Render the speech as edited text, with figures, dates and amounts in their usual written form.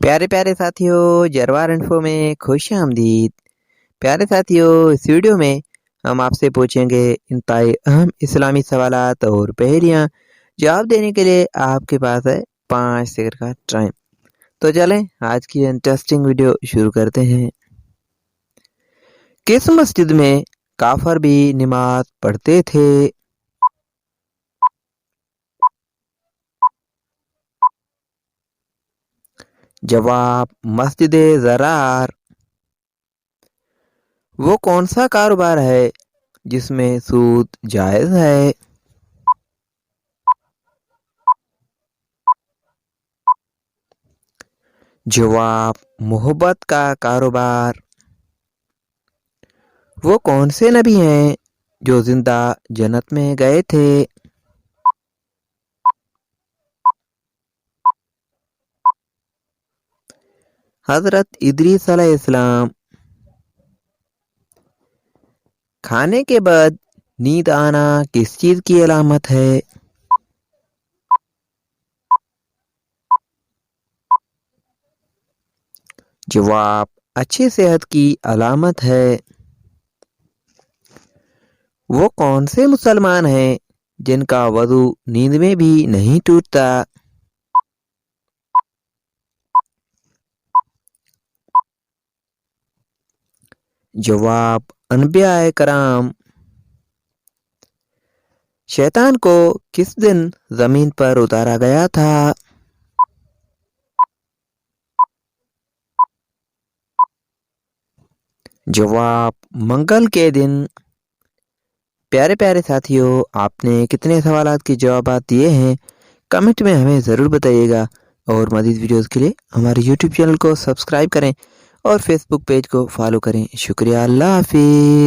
प्यारे प्यारे साथियों, जरवार इन्फो में खुश आमदीद। प्यारे साथियों, इस वीडियो में हम आपसे पूछेंगे इंतहाई अहम इस्लामी सवालात और पहेलियाँ। जवाब देने के लिए आपके पास है 5 सेकंड का टाइम। तो चलें आज की इंटरेस्टिंग वीडियो शुरू करते हैं। किस मस्जिद में काफर भी नमाज पढ़ते थे? जवाब मस्जिद ज़रार। वो कौन सा कारोबार है जिसमें सूद जायज है? जवाब मोहब्बत का कारोबार। वो कौन से नबी हैं जो जिंदा जन्नत में गए थे? हजरत इदरीस अलैहिस्सलाम। खाने के बाद नींद आना किस चीज की अलामत है? जवाब अच्छी सेहत की अलामत है। वो कौन से मुसलमान हैं जिनका वजू नींद में भी नहीं टूटता? जवाब अनबिया कराम। शैतान को किस दिन जमीन पर उतारा गया था? जवाब मंगल के दिन। प्यारे प्यारे साथियों, आपने कितने सवालात के जवाब दिए हैं कमेंट में हमें ज़रूर बताइएगा। और मज़ीद वीडियोस के लिए हमारे यूट्यूब चैनल को सब्सक्राइब करें और फेसबुक पेज को फॉलो करें। शुक्रिया, अल्लाह हाफिज़।